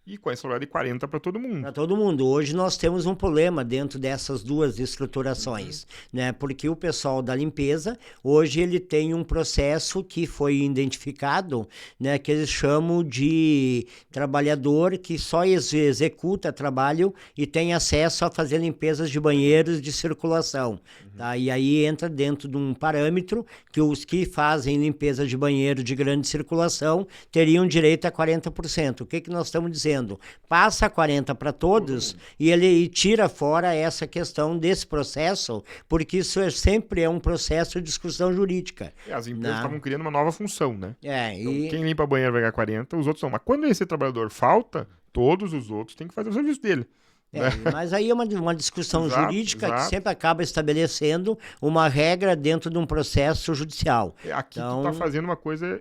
e com a insalubridade de 40 para todo mundo. Para todo mundo. Hoje nós temos um problema dentro dessas duas estruturações, né? Porque o pessoal da limpeza, hoje ele tem um processo que foi identificado, né? Que eles chamam de trabalhador que só executa trabalho e tem acesso a fazer limpezas de banheiros de circulação. Tá? E aí entra dentro de um parâmetro que os que fazem limpeza de banheiro de grande circulação teriam direito a 40%. O que nós estamos dizendo? Passa 40% para todos e ele tira fora essa questão desse processo, porque isso sempre é um processo de discussão jurídica. As empresas estavam criando uma nova função, né? Então, quem limpa banheiro vai ganhar 40%, os outros não. Mas quando esse trabalhador falta, todos os outros têm que fazer o serviço dele. Mas aí é uma discussão jurídica que sempre acaba estabelecendo uma regra dentro de um processo judicial. Aqui tu está fazendo uma coisa,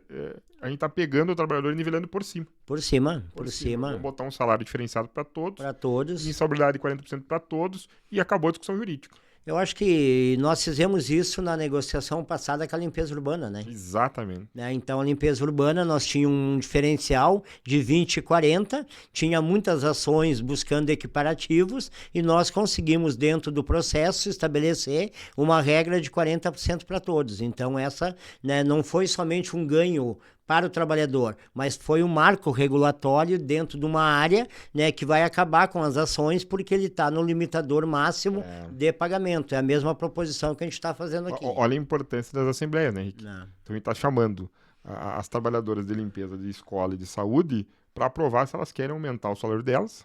a gente está pegando o trabalhador e nivelando por cima. Por cima. Vamos botar um salário diferenciado para todos. Para todos. Insalubridade de 40% para todos e acabou a discussão jurídica. Eu acho que nós fizemos isso na negociação passada com a limpeza urbana, né? Exatamente. Então, a limpeza urbana, nós tínhamos um diferencial de 20 e 40, tinha muitas ações buscando equiparativos e nós conseguimos, dentro do processo, estabelecer uma regra de 40% para todos. Então, essa, né, não foi somente um ganho para o trabalhador, mas foi um marco regulatório dentro de uma área, né, que vai acabar com as ações porque ele está no limitador máximo de pagamento. É a mesma proposição que a gente está fazendo aqui. Olha a importância das assembleias, né, Henrique? Então a gente está chamando as trabalhadoras de limpeza de escola e de saúde para aprovar se elas querem aumentar o salário delas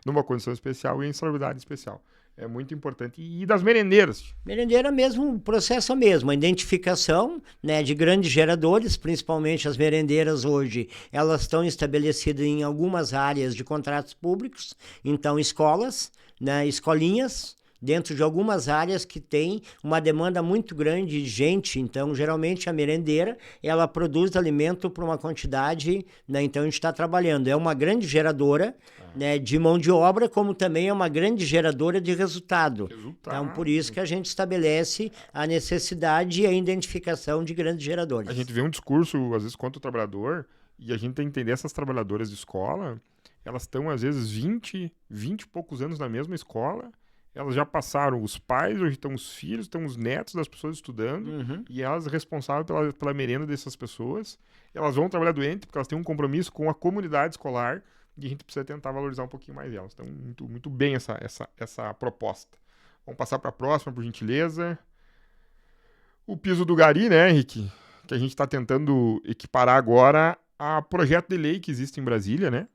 numa condição especial e em insalubridade especial. É muito importante. E das merendeiras? Merendeira mesmo, o processo é o mesmo. A identificação, né, de grandes geradores, principalmente as merendeiras hoje, elas estão estabelecidas em algumas áreas de contratos públicos. Então, escolas, né, escolinhas, dentro de algumas áreas que tem uma demanda muito grande de gente. Então, geralmente, a merendeira, ela produz alimento para uma quantidade, né? Então, a gente está trabalhando. É uma grande geradora, né, de mão de obra, como também é uma grande geradora de resultado. Então, por isso que a gente estabelece a necessidade e a identificação de grandes geradores. A gente vê um discurso, às vezes, contra o trabalhador, e a gente tem que entender essas trabalhadoras de escola, elas estão, às vezes, 20 e poucos anos na mesma escola. Elas já passaram os pais, hoje estão os filhos, estão os netos das pessoas estudando, e elas responsáveis pela merenda dessas pessoas. Elas vão trabalhar doente porque elas têm um compromisso com a comunidade escolar e a gente precisa tentar valorizar um pouquinho mais elas. Então, muito bem essa proposta. Vamos passar para a próxima, por gentileza. O piso do gari, né, Henrique? Que a gente está tentando equiparar agora a projeto de lei que existe em Brasília, né?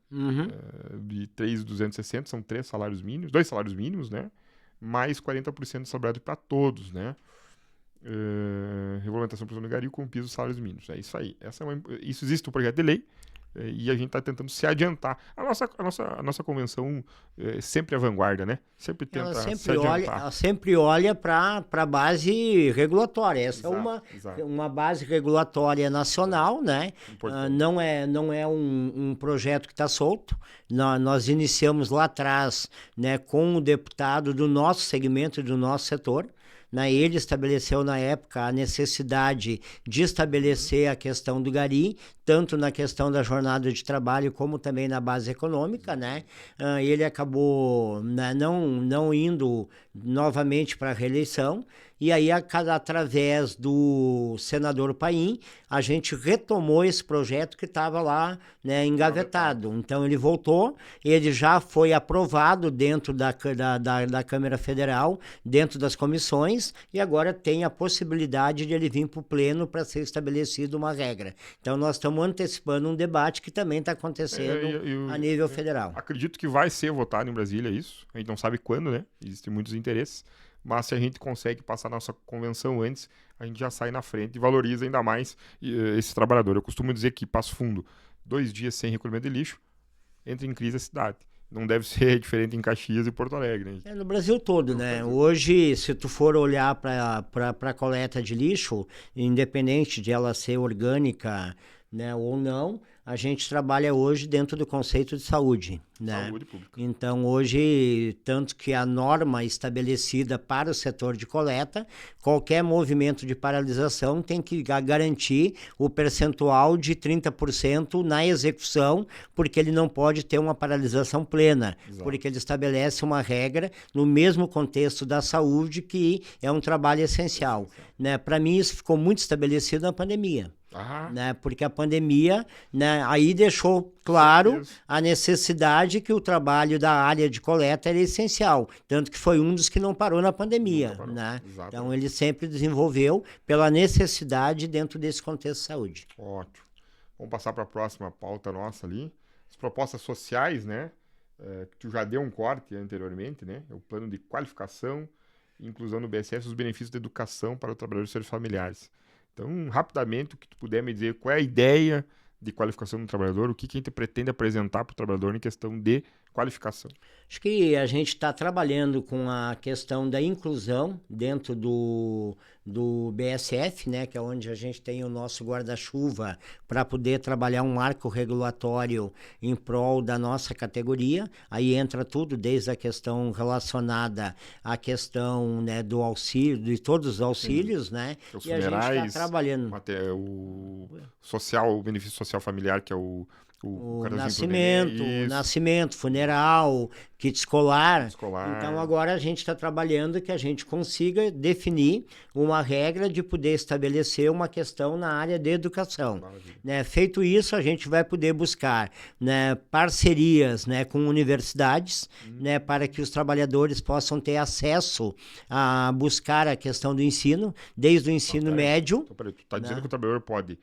De 3.260, são 2 salários mínimos, né? Mais 40% de salário para todos, né? Regulamentação do gari com piso de salários mínimos. É isso aí. Isso existe um projeto de lei e a gente está tentando se adiantar. A nossa convenção é sempre a vanguarda, né? Sempre tenta se adiantar. Ela sempre olha para a base regulatória. Essa Exato. é uma base regulatória nacional, né? Não é um projeto que está solto. Nós iniciamos lá atrás, né, com o deputado do nosso segmento, do nosso setor. Ele estabeleceu na época a necessidade de estabelecer a questão do gari, tanto na questão da jornada de trabalho como também na base econômica, né? Ele acabou, né, não indo novamente para a reeleição, e aí através do senador Paim, a gente retomou esse projeto que estava lá, né, engavetado. Então ele voltou, ele já foi aprovado dentro da Câmara Federal, dentro das comissões, e agora tem a possibilidade de ele vir para o pleno para ser estabelecida uma regra. Então nós estamos antecipando um debate que também está acontecendo a nível federal. Acredito que vai ser votado em Brasília isso, a gente não sabe quando, né? Existem muitos interesses, mas se a gente consegue passar nossa convenção antes, a gente já sai na frente e valoriza ainda mais esse trabalhador. Eu costumo dizer que Passo Fundo, 2 dias sem recolhimento de lixo, entra em crise a cidade. Não deve ser diferente em Caxias e Porto Alegre. Né? No Brasil todo, né? Hoje, se tu for olhar para a coleta de lixo, independente de ela ser orgânica, né, ou não, a gente trabalha hoje dentro do conceito de saúde, né? Saúde pública. Então, hoje, tanto que a norma estabelecida para o setor de coleta, qualquer movimento de paralisação tem que garantir o percentual de 30% na execução, porque ele não pode ter uma paralisação plena, porque ele estabelece uma regra no mesmo contexto da saúde, que é um trabalho essencial. Né? Para mim, isso ficou muito estabelecido na pandemia. Né? Porque a pandemia, né, aí deixou claro a necessidade que o trabalho da área de coleta era essencial, tanto que foi um dos que não parou na pandemia. Né? Então ele sempre desenvolveu pela necessidade dentro desse contexto de saúde. Ótimo. Vamos passar para a próxima pauta nossa ali. As propostas sociais, né? Que tu já deu um corte anteriormente, né? O plano de qualificação e inclusão no BSF, os benefícios da educação para os trabalhadores e seus familiares. Então, rapidamente, o que tu puder me dizer, qual é a ideia de qualificação do trabalhador, o que a gente pretende apresentar para o trabalhador em questão de qualificação? Acho que a gente está trabalhando com a questão da inclusão dentro do BSF, né, que é onde a gente tem o nosso guarda-chuva para poder trabalhar um marco regulatório em prol da nossa categoria. Aí entra tudo, desde a questão relacionada à questão, né, do auxílio, de todos os auxílios, né? Os e a gente está trabalhando. O benefício social familiar, que é o nascimento, funeral, kit escolar. Então agora a gente está trabalhando que a gente consiga definir uma regra de poder estabelecer uma questão na área de educação. Né? Feito isso, a gente vai poder buscar, né, parcerias, né, com universidades, né, para que os trabalhadores possam ter acesso a buscar a questão do ensino, desde o ensino médio. Então, peraí, tu está dizendo que o trabalhador pode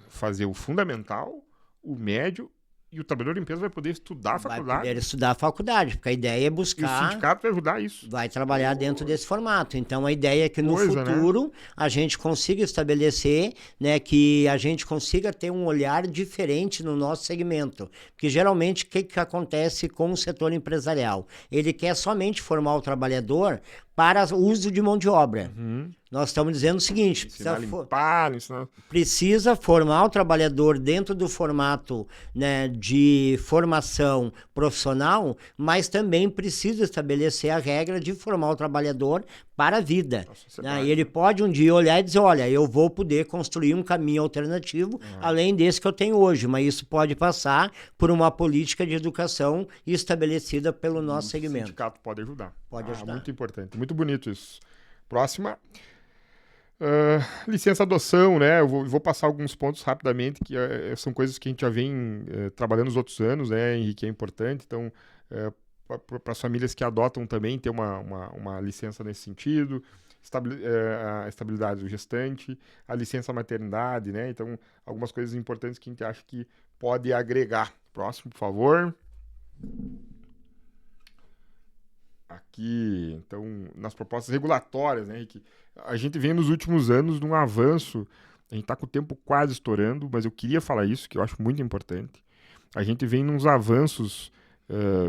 fazer o fundamental, o médio, e o trabalhador de empresa vai poder estudar a faculdade. Vai poder estudar a faculdade, porque a ideia é buscar... E o sindicato vai ajudar isso. Vai trabalhar dentro desse formato. Então, a ideia é que no futuro, né, a gente consiga estabelecer, né, que a gente consiga ter um olhar diferente no nosso segmento. Porque, geralmente, o que acontece com o setor empresarial? Ele quer somente formar o trabalhador para o uso de mão de obra. Nós estamos dizendo o seguinte, precisa formar o trabalhador dentro do formato, né, de formação profissional, mas também precisa estabelecer a regra de formar o trabalhador para a vida. Né? E ele pode um dia olhar e dizer, olha, eu vou poder construir um caminho alternativo, além desse que eu tenho hoje, mas isso pode passar por uma política de educação estabelecida pelo nosso segmento. O sindicato pode ajudar. Pode ajudar. Muito importante, muito bonito isso. Próxima. Licença adoção, né? Eu vou passar alguns pontos rapidamente, que são coisas que a gente já vem trabalhando nos outros anos, né, Henrique? É importante. Então, para as famílias que adotam também ter uma licença nesse sentido, a estabilidade do gestante, a licença maternidade, né? Então, algumas coisas importantes que a gente acha que pode agregar. Próximo, por favor. Aqui, então, nas propostas regulatórias, né, Henrique? A gente vem nos últimos anos num avanço A gente está com o tempo quase estourando, mas eu queria falar isso, que eu acho muito importante. A gente vem nos avanços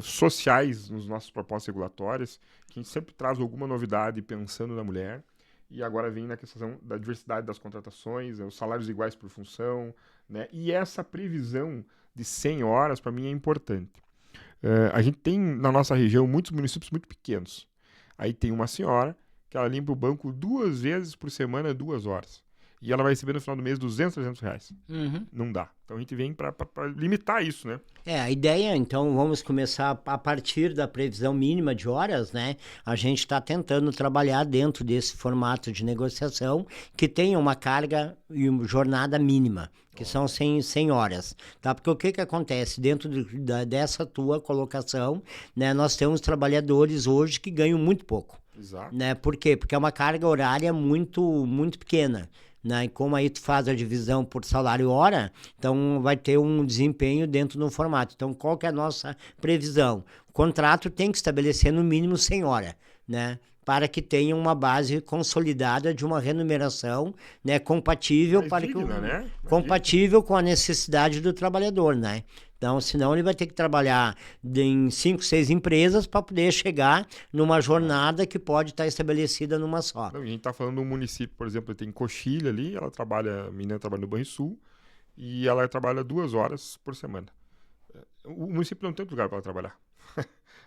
sociais nos nossos propostas regulatórias, que a gente sempre traz alguma novidade pensando na mulher, e agora vem na questão da diversidade das contratações, os salários iguais por função, né? E essa previsão de 100 horas, para mim, é importante. A gente tem na nossa região muitos municípios muito pequenos. Aí tem uma senhora que ela limpa o banco 2 vezes por semana, 2 horas. E ela vai receber no final do mês 200, 300 reais. Não dá. Então a gente vem para limitar isso, né? A ideia, então, vamos começar a partir da previsão mínima de horas, né? A gente está tentando trabalhar dentro desse formato de negociação que tenha uma carga e uma jornada mínima, que são 100 horas, tá? Porque o que acontece dentro dessa tua colocação, né? Nós temos trabalhadores hoje que ganham muito pouco. Exato. Né? Por quê? Porque é uma carga horária muito, muito pequena. Né? E como aí tu faz a divisão por salário hora, então vai ter um desempenho dentro do formato. Então, qual que é a nossa previsão? O contrato tem que estabelecer no mínimo 100 horas, né? Para que tenha uma base consolidada de uma remuneração, né, compatível, né? compatível com a necessidade do trabalhador, né? Então, senão ele vai ter que trabalhar em 5, 6 empresas para poder chegar numa jornada que pode estar estabelecida numa só. Não, a gente está falando de um município, por exemplo, tem Coxilha ali, a menina trabalha no Banrisul, e ela trabalha 2 horas por semana. O município não tem outro lugar para ela trabalhar.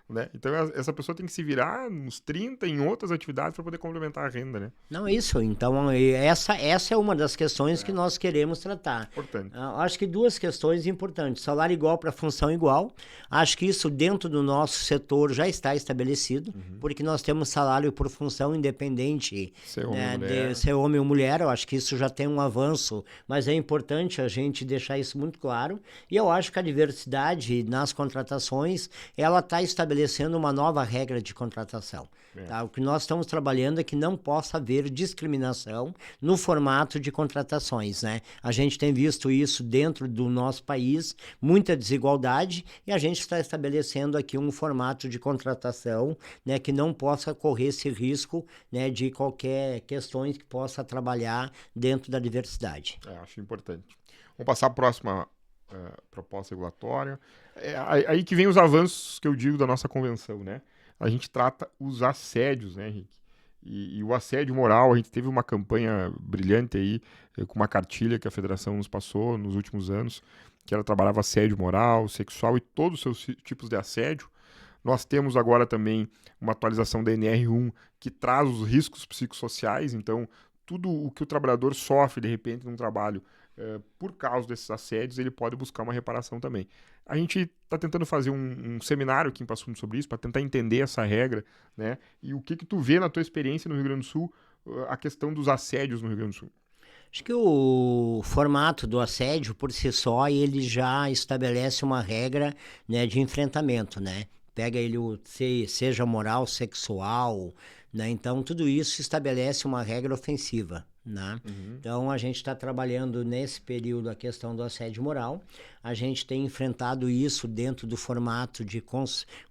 Né? Então essa pessoa tem que se virar uns 30 em outras atividades para poder complementar a renda, né? Não, isso. Então, essa é uma das questões que nós queremos tratar. Importante. Acho que 2 questões importantes. Salário igual para função igual. Acho que isso dentro do nosso setor já está estabelecido, porque nós temos salário por função independente, ser homem, né, de ser homem ou mulher. Eu acho que isso já tem um avanço, mas é importante a gente deixar isso muito claro. E eu acho que a diversidade nas contratações, ela está estabelecendo uma nova regra de contratação. Tá? O que nós estamos trabalhando é que não possa haver discriminação no formato de contratações, né? A gente tem visto isso dentro do nosso país, muita desigualdade, e a gente está estabelecendo aqui um formato de contratação, né, que não possa correr esse risco, né, de qualquer questões que possa trabalhar dentro da diversidade. Acho importante. Vamos passar para a próxima proposta regulatória. Aí que vem os avanços que eu digo da nossa convenção, né? A gente trata os assédios, né, Henrique? E o assédio moral, a gente teve uma campanha brilhante aí, com uma cartilha que a federação nos passou nos últimos anos, que ela trabalhava assédio moral, sexual e todos os seus tipos de assédio. Nós temos agora também uma atualização da NR1 que traz os riscos psicossociais, então tudo o que o trabalhador sofre de repente num trabalho por causa desses assédios, ele pode buscar uma reparação também. A gente está tentando fazer um seminário aqui em Passo Fundo sobre isso, para tentar entender essa regra, né? E o que tu vê na tua experiência no Rio Grande do Sul, a questão dos assédios no Rio Grande do Sul. Acho que o formato do assédio, por si só, ele já estabelece uma regra, né, de enfrentamento, né? Pega ele, seja moral, sexual, né? Então, tudo isso estabelece uma regra ofensiva. Né? Então, a gente está trabalhando nesse período a questão do assédio moral. A gente tem enfrentado isso dentro do formato de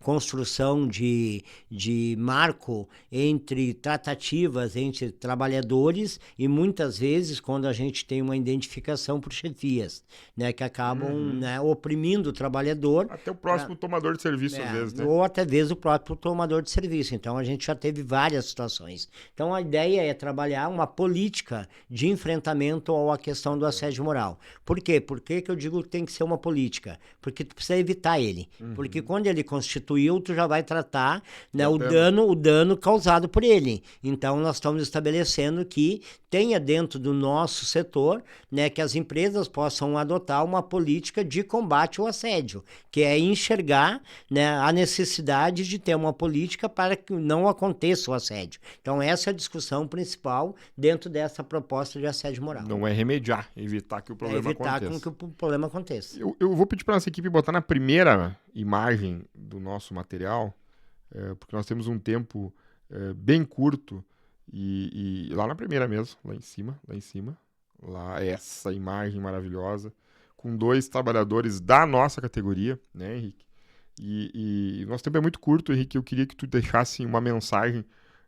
construção de marco entre tratativas entre trabalhadores e muitas vezes quando a gente tem uma identificação por chefias, né, que acabam, né, oprimindo o trabalhador. Até o próximo tomador de serviço, às vezes, né? Ou até mesmo o próprio tomador de serviço. Então, a gente já teve várias situações. Então, a ideia é trabalhar uma política de enfrentamento à questão do assédio moral. Por quê? Por que eu digo que tem que ser uma política? Porque tu precisa evitar ele. Porque quando ele constituiu, tu já vai tratar, né, o dano causado por ele. Então, nós estamos estabelecendo que tenha dentro do nosso setor, né, que as empresas possam adotar uma política de combate ao assédio, que é enxergar, né, a necessidade de ter uma política para que não aconteça o assédio. Então, essa é a discussão principal dentro dessa proposta de assédio moral. Não é remediar, evitar que o problema aconteça. Evitar que o problema aconteça. Eu vou pedir para nossa equipe botar na primeira imagem do nosso material, porque nós temos um tempo bem curto, e lá na primeira mesmo, lá em cima, lá essa imagem maravilhosa, com 2 trabalhadores da nossa categoria, né, Henrique? E o nosso tempo é muito curto, Henrique, eu queria que tu deixasse uma mensagem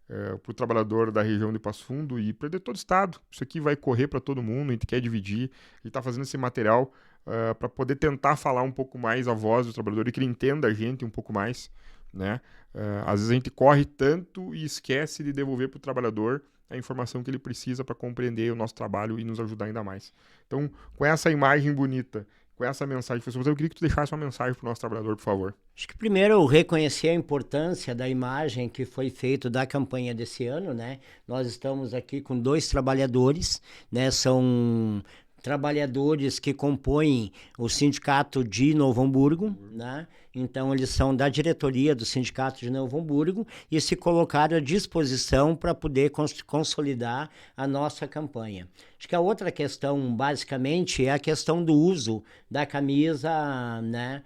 para o trabalhador da região de Passo Fundo e para todo o estado. Isso aqui vai correr para todo mundo, a gente quer dividir, a gente está fazendo esse material para poder tentar falar um pouco mais a voz do trabalhador e que ele entenda a gente um pouco mais, né? Às vezes a gente corre tanto e esquece de devolver para o trabalhador a informação que ele precisa para compreender o nosso trabalho e nos ajudar ainda mais. Então, com essa imagem bonita, com essa mensagem, eu queria que tu deixasse uma mensagem para o nosso trabalhador, por favor. Acho que primeiro eu reconhecer a importância da imagem que foi feita da campanha desse ano, né? Nós estamos aqui com 2 trabalhadores, né? São trabalhadores que compõem o sindicato de Novo Hamburgo, né? Então, eles são da diretoria do sindicato de Novo Hamburgo e se colocaram à disposição para poder consolidar a nossa campanha. Acho que a outra questão, basicamente, é a questão do uso da camisa, né,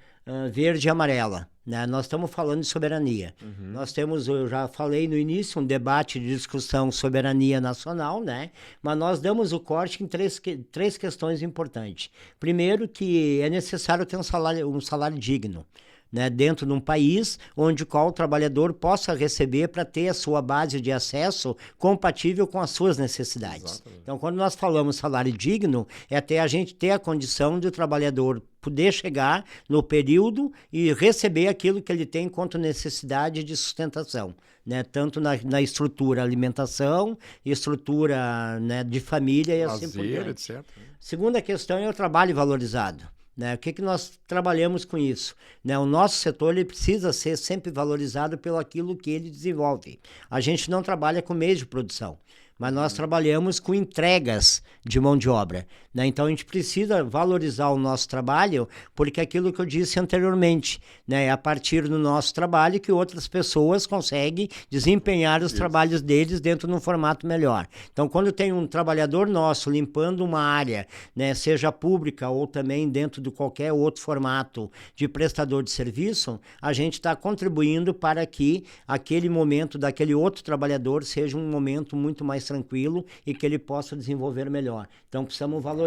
verde e amarela. Né? Nós estamos falando de soberania. Nós temos, eu já falei no início, um debate de discussão soberania nacional, né? Mas nós damos o corte em três questões importantes. Primeiro, que é necessário ter um salário digno. Né, dentro de um país onde qual o trabalhador possa receber para ter a sua base de acesso compatível com as suas necessidades. Exatamente. Então, quando nós falamos salário digno, é até a gente ter a condição de o trabalhador poder chegar no período e receber aquilo que ele tem quanto necessidade de sustentação, né? Tanto na estrutura alimentação, estrutura, né, de família e assim por diante. Etc. Segunda questão é o trabalho valorizado. Né? O que nós trabalhamos com isso? Né? O nosso setor ele precisa ser sempre valorizado pelo aquilo que ele desenvolve. A gente não trabalha com meios de produção, mas nós trabalhamos com entregas de mão de obra. Né? Então, a gente precisa valorizar o nosso trabalho, porque aquilo que eu disse anteriormente, né? É a partir do nosso trabalho que outras pessoas conseguem desempenhar os trabalhos deles dentro de um formato melhor. Então, quando tem um trabalhador nosso limpando uma área, né? Seja pública ou também dentro de qualquer outro formato de prestador de serviço, a gente está contribuindo para que aquele momento daquele outro trabalhador seja um momento muito mais tranquilo e que ele possa desenvolver melhor. Então, precisamos valorizar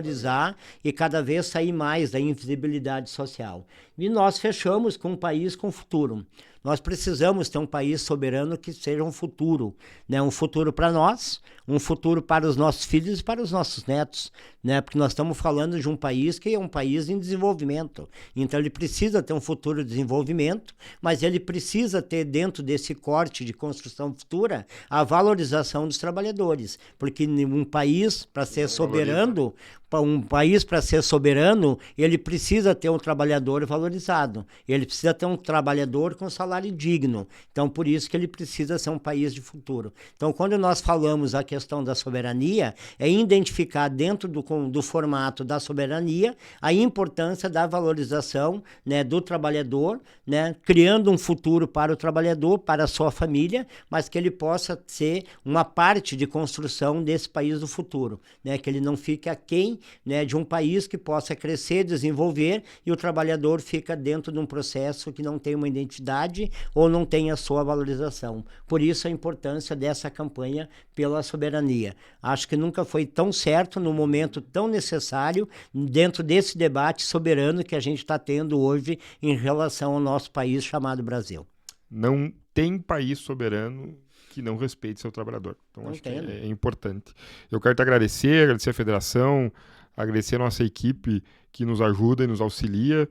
e cada vez sair mais da invisibilidade social. E nós fechamos com um país com futuro. Nós precisamos ter um país soberano que seja um futuro, né? Um futuro para nós, um futuro para os nossos filhos e para os nossos netos, né? Porque nós estamos falando de um país que é um país em desenvolvimento. Então, ele precisa ter um futuro de desenvolvimento, mas ele precisa ter dentro desse corte de construção futura a valorização dos trabalhadores. Porque um país, para ser soberano, ele precisa ter um trabalhador valorizado. Ele precisa ter um trabalhador com salário digno. Então, por isso que ele precisa ser um país de futuro. Então, quando nós falamos a questão da soberania, é identificar dentro do formato da soberania a importância da valorização, né, do trabalhador, né, criando um futuro para o trabalhador, para a sua família, mas que ele possa ser uma parte de construção desse país do futuro, né, que ele não fique aquém, né, de um país que possa crescer, desenvolver e o trabalhador fica dentro de um processo que não tem uma identidade ou não tem a sua valorização. Por isso a importância dessa campanha pela soberania. Acho que nunca foi tão certo no momento tão necessário dentro desse debate soberano que a gente está tendo hoje em relação ao nosso país chamado Brasil. Não tem país soberano que não respeite seu trabalhador. Então, acho que é importante. Eu quero te agradecer a federação, agradecer a nossa equipe que nos ajuda e nos auxilia.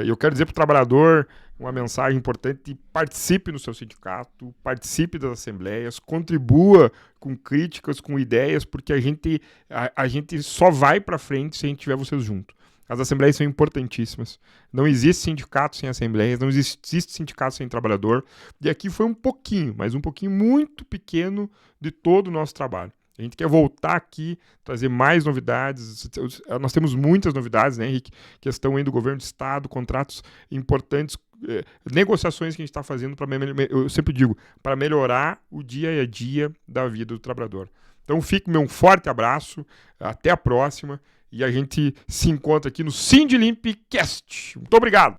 Eu quero dizer para o trabalhador uma mensagem importante: participe no seu sindicato, participe das assembleias, contribua com críticas, com ideias, porque a gente só vai para frente se a gente tiver vocês junto. As assembleias são importantíssimas. Não existe sindicato sem assembleias, não existe sindicato sem trabalhador. E aqui foi um pouquinho, mas um pouquinho muito pequeno de todo o nosso trabalho. A gente quer voltar aqui, trazer mais novidades. Nós temos muitas novidades, né, Henrique? Questão aí do governo do estado, contratos importantes, negociações que a gente está fazendo, eu sempre digo, para melhorar o dia a dia da vida do trabalhador. Então fique meu forte abraço, até a próxima, e a gente se encontra aqui no Sindilimpcast. Muito obrigado!